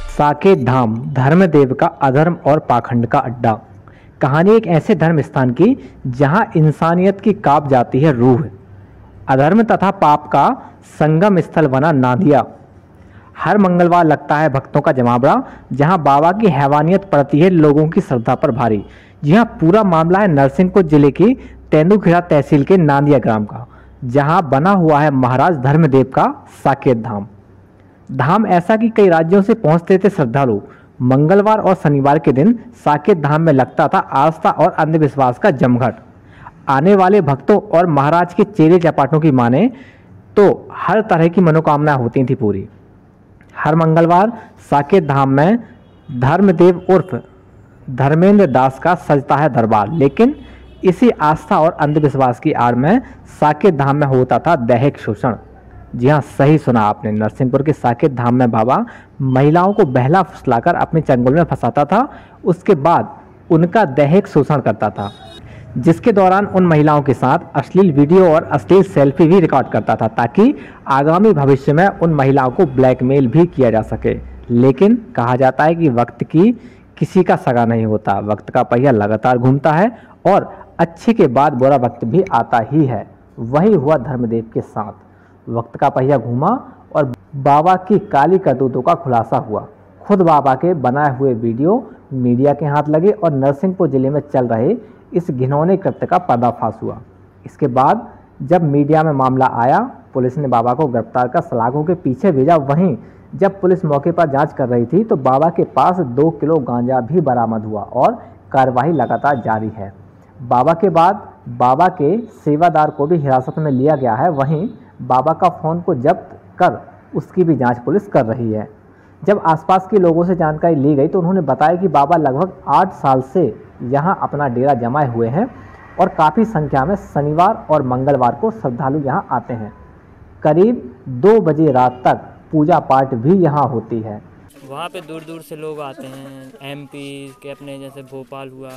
साकेत धाम धर्मदेव का अधर्म और पाखंड का अड्डा। कहानी एक ऐसे धर्म स्थान की जहां इंसानियत की कांप जाती है रूह। अधर्म तथा पाप का संगम स्थल बना नादिया। हर मंगलवार लगता है भक्तों का जमावड़ा, जहां बाबा की हैवानियत पड़ती है लोगों की श्रद्धा पर भारी। जी हाँ, पूरा मामला है नरसिंहपुर जिले की तेंदुखेड़ा तहसील के नादिया ग्राम का, जहां बना हुआ है महाराज धर्मदेव का साकेत धाम। धाम ऐसा कि कई राज्यों से पहुंचते थे श्रद्धालु। मंगलवार और शनिवार के दिन साकेत धाम में लगता था आस्था और अंधविश्वास का जमघट। आने वाले भक्तों और महाराज के चेले चपाटों की माने तो हर तरह की मनोकामना होती थी पूरी। हर मंगलवार साकेत धाम में धर्मदेव उर्फ धर्मेंद्र दास का सजता है दरबार, लेकिन इसी आस्था और अंधविश्वास की आड़ में साकेत धाम में होता था दैहिक शोषण। जी हाँ, सही सुना आपने। नरसिंहपुर के साकेत धाम में बाबा महिलाओं को बहला फुसलाकर अपने चंगुल में फंसाता था। उसके बाद उनका दैहिक शोषण करता था, जिसके दौरान उन महिलाओं के साथ अश्लील वीडियो और अश्लील सेल्फी भी रिकॉर्ड करता था, ताकि आगामी भविष्य में उन महिलाओं को ब्लैकमेल भी किया जा सके। लेकिन कहा जाता है कि वक्त की किसी का सगा नहीं होता। वक्त का पहिया लगातार घूमता है और अच्छे के बाद बुरा वक्त भी आता ही है। वही हुआ धर्मदेव के साथ। वक्त का पहिया घूमा और बाबा की काली करतूतों का खुलासा हुआ। खुद बाबा के बनाए हुए वीडियो मीडिया के हाथ लगे और नरसिंहपुर जिले में चल रहे इस घिनौने कृत्य का पर्दाफाश हुआ। इसके बाद जब मीडिया में मामला आया, पुलिस ने बाबा को गिरफ्तार कर सलाखों के पीछे भेजा। वहीं जब पुलिस मौके पर जांच कर रही थी तो बाबा के पास 2 किलो गांजा भी बरामद हुआ और कार्रवाई लगातार जारी है। बाबा के बाद बाबा के सेवादार को भी हिरासत में लिया गया है। वहीं बाबा का फ़ोन को जब्त कर उसकी भी जांच पुलिस कर रही है। जब आसपास के लोगों से जानकारी ली गई तो उन्होंने बताया कि बाबा लगभग 8 साल से यहां अपना डेरा जमाए हुए हैं और काफ़ी संख्या में शनिवार और मंगलवार को श्रद्धालु यहां आते हैं। करीब 2 बजे रात तक पूजा पाठ भी यहां होती है। वहाँ पे दूर दूर से लोग आते हैं, एमपी के अपने जैसे भोपाल हुआ,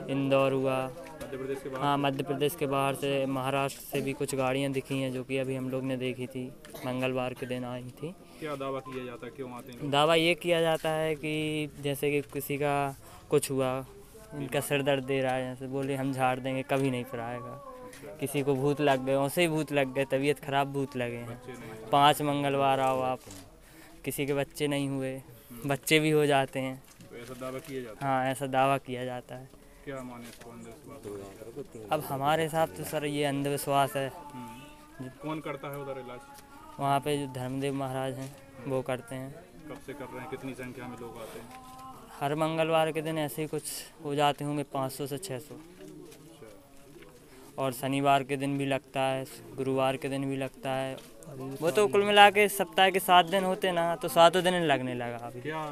इंदौर हुआ, हाँ मध्य प्रदेश के बाहर से, महाराष्ट्र से भी कुछ गाड़ियाँ दिखी हैं जो कि अभी हम लोग ने देखी थी, मंगलवार के दिन आई थी। क्या दावा किया जाता है, क्यों आते हैं? दावा ये किया जाता है कि जैसे कि किसी का कुछ हुआ, इनका सिर दर्द दे रहा है, जैसे बोले हम झाड़ देंगे, कभी नहीं फिर आएगा। किसी को भूत लग गए, वैसे ही भूत लग गए, तबीयत खराब भूत लगे हैं। 5 मंगलवार आओ आप, किसी के बच्चे नहीं हुए, बच्चे भी हो जाते हैं। तो ऐसा दावा किया जाता है? हाँ, ऐसा दावा किया जाता है। क्या माने इसको अंधविश्वास? अब हमारे हिसाब से सर ये अंधविश्वास है। कौन करता है उधर इलाज? वहाँ पे जो धर्मदेव महाराज हैं वो करते हैं। कब से कर रहे हैं, कितनी संख्या में लोग आते हैं? हर मंगलवार के दिन ऐसे ही कुछ हो जाते होंगे, 500 से 600। और शनिवार के दिन भी लगता है, गुरुवार के दिन भी लगता है। वो तो कुल मिला के सप्ताह के 7 दिन होते ना, तो 7 दिन लगने लगा अभी। क्या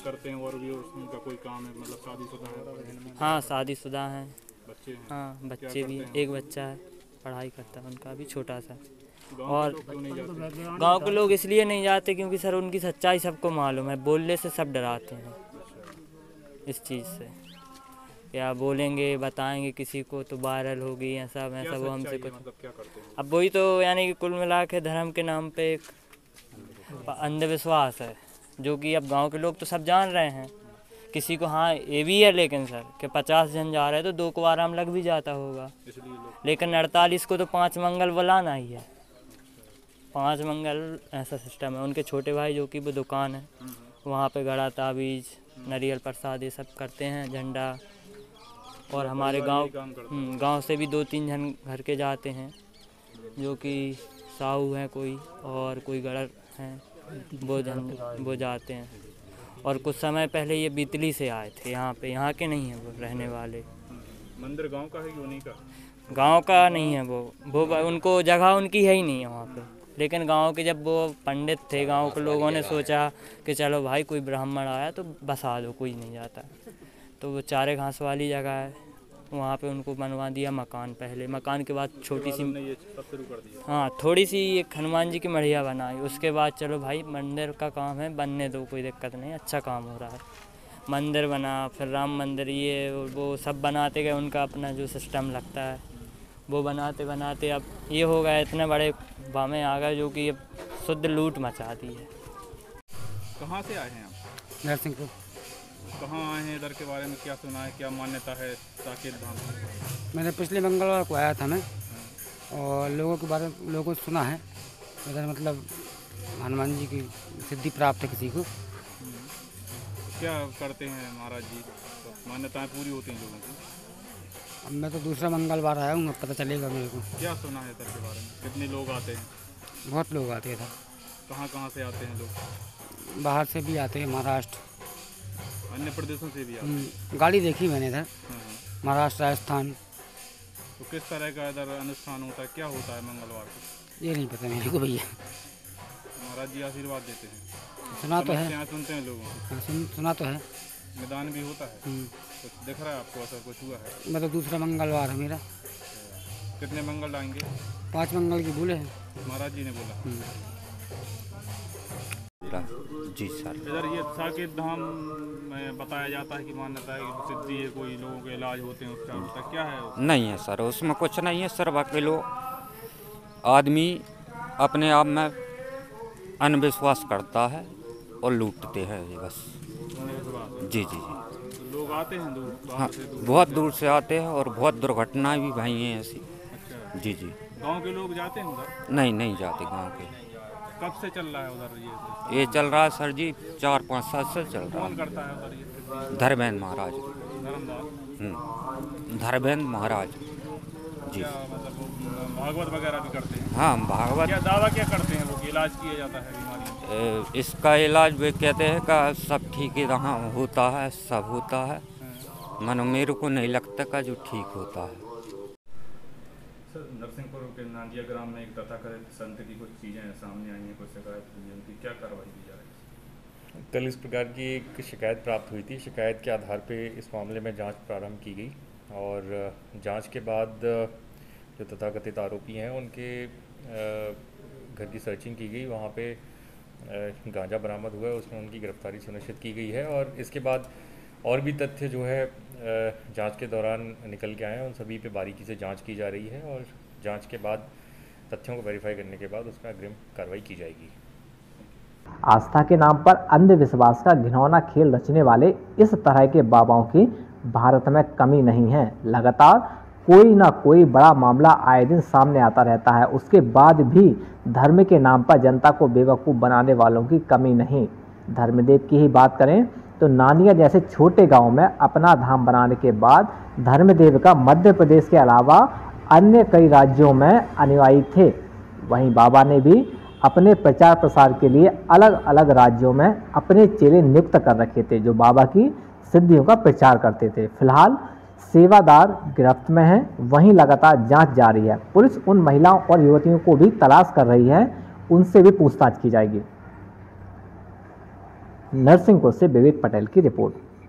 करते हैं और भी उनका कोई काम है, मतलब शादीशुदा है? हाँ, शादीशुदा हैं। बच्चे हैं? हाँ, बच्चे भी, एक बच्चा है, पढ़ाई करता है उनका भी छोटा सा। और गांव के लोग इसलिए नहीं जाते क्योंकि सर उनकी सच्चाई सबको मालूम है, बोलने से सब डराते हैं इस चीज़ से। क्या बोलेंगे, बताएंगे किसी को तो वायरल होगी, ऐसा वैसा, वो हमसे कुछ मतलब क्या करते हैं? अब वही तो, यानी कि कुल मिला के धर्म के नाम पे एक अंधविश्वास है जो कि अब गांव के लोग तो सब जान रहे हैं। किसी को हाँ ये भी है, लेकिन सर कि 50 जन जा रहे हैं तो 2 को आराम लग भी जाता होगा, लेकिन 48 को तो 5 मंगल बुलाना ही है। 5 मंगल ऐसा सिस्टम है। उनके छोटे भाई जो कि वो दुकान है, वहाँ पे गड़ा ताबीज, नारियल प्रसाद ये सब करते हैं, झंडा। और हमारे गांव से भी 2-3 जन घर के जाते हैं, जो कि साहू हैं कोई और कोई गड़र हैं, वो जाते हैं। और कुछ समय पहले ये बीतली से आए थे यहाँ पे, यहाँ के नहीं हैं वो रहने वाले। मंदिर गांव का है कि उन्हीं का? गांव का नहीं है वो उनको जगह उनकी है ही नहीं है वहाँ पे। लेकिन गांव के जब वो पंडित थे, गांव के लोगों ने सोचा कि चलो भाई कोई ब्राह्मण आया तो बसा दो, कोई नहीं जाता। तो वो चारे घास वाली जगह है, वहाँ पे उनको बनवा दिया मकान। पहले मकान के बाद छोटी सी हाँ थोड़ी सी एक हनुमान जी की मढ़िया बनाई। उसके बाद चलो भाई मंदिर का काम है, बनने दो, कोई दिक्कत नहीं, अच्छा काम हो रहा है। मंदिर बना, फिर राम मंदिर, ये वो सब बनाते गए। उनका अपना जो सिस्टम लगता है वो बनाते बनाते अब ये हो गया, इतने बड़े बमें आ गए जो कि अब शुद्ध लूट मचा दी है। कहाँ से आए हैं आप? नरसिंहपुर। कहाँ आए हैं? इधर के बारे में क्या सुना है, क्या मान्यता है साकेत धाम की? मैंने पिछले मंगलवार को आया था मैं, और लोगों के बारे में लोगों को सुना है इधर मतलब हनुमान जी की सिद्धि प्राप्त है किसी को। क्या करते हैं महाराज जी? तो मान्यताएं पूरी होती हैं लोगों की। अब मैं तो दूसरा मंगलवार आया हूँ, पता चलेगा मेरे को। क्या सुना है इधर के बारे में? कितने लोग आते हैं? बहुत लोग आते हैं। कहाँ कहाँ से आते हैं लोग? बाहर से भी आते हैं, महाराष्ट्र, अन्य प्रदेशों से भी आते हैं। गाड़ी देखी मैंने इधर, हाँ। महाराष्ट्र, राजस्थान। तो किस तरह का इधर अनुष्ठान होता है, क्या होता है मंगलवार को? ये नहीं पता मेरे को भैया। महाराज जी आशीर्वाद देते हैं, सुना तो है। समस्याएं सुनते हैं लोगों की। हाँ, सुना तो है। निदान भी होता है। कुछ दिख रहा है आपको, ऐसा कुछ हुआ है? मैं तो दूसरा मंगलवार है मेरा। कितने मंगल आएंगे? 5 मंगल की बोले हैं महाराज जी ने बोला। जी सर। इधर ये साकेत धाम में बताया जाता है कि मान्यता है कि सिद्धि है, कोई लोगों के इलाज होते हैं, उसका होता क्या है? नहीं है सर, उसमें कुछ नहीं है सर। अकेलो आदमी अपने आप में अंधविश्वास करता है और लूटते हैं ये बस। जी जी जी। तो लोग आते हैं दूर, हाँ, बाहर से दूर? बहुत दूर से आते हैं और बहुत दुर्घटनाएं भी भई हैं ऐसी। अच्छा, जी जी। गांव के लोग जाते हैं उधर? नहीं जाते गांव के। कब से चल रहा है उधर ये चल रहा है सर जी 4-5 साल से चल रहा कौन करता है उधर ये सिद्धि? है। धर्मेंद्र महाराज। धर्मदास? धर्मेंद्र महाराज जी। क्या मतलब वो भागवत वगैरह भी करते हैं? हाँ भागवत। क्या दावा क्या करते हैं वो कि इलाज किया जाता है बीमारियों का? इसका इलाज वे कहते हैं का सब ठीक यहाँ होता है, सब होता है। मानो मेरे को नहीं लगता का जो ठीक होता है। सर, नरसिंहपुर के नांदिया ग्राम में एक तथाकथित संत की कुछ चीज़ें सामने आई हैं, कुछ शिकायत हुई है, उनकी क्या कार्रवाई की जा रही है? कल इस प्रकार की एक शिकायत प्राप्त हुई थी। शिकायत के आधार पे इस मामले में जांच प्रारंभ की गई और जांच के बाद जो तथाकथित आरोपी हैं उनके घर की सर्चिंग की गई। वहाँ पे गांजा बरामद हुआ है, उसमें उनकी गिरफ्तारी सुनिश्चित की गई है। और इसके बाद और भी तथ्य जो है जांच के दौरान निकल के आए हैं, उन सभी पे बारीकी से जांच की जा रही है और जांच के बाद तथ्यों को वेरीफाई करने के बाद उसमें अग्रिम कार्रवाई की जाएगी। आस्था के नाम पर अंधविश्वास का घिनौना खेल रचने वाले इस तरह के बाबाओं की भारत में कमी नहीं है। लगातार कोई ना कोई बड़ा मामला आए दिन सामने आता रहता है, उसके बाद भी धर्म के नाम पर जनता को बेवकूफ़ बनाने वालों की कमी नहीं। धर्मदेव की ही बात करें तो नानिया जैसे छोटे गांव में अपना धाम बनाने के बाद धर्मदेव का मध्य प्रदेश के अलावा अन्य कई राज्यों में अनुयायी थे। वहीं बाबा ने भी अपने प्रचार प्रसार के लिए अलग अलग राज्यों में अपने चेले नियुक्त कर रखे थे जो बाबा की सिद्धियों का प्रचार करते थे। फिलहाल सेवादार गिरफ्त में हैं, वहीं लगातार जांच जारी है। पुलिस उन महिलाओं और युवतियों को भी तलाश कर रही है, उनसे भी पूछताछ की जाएगी। नरसिंहपुर से विवेक पटेल की रिपोर्ट।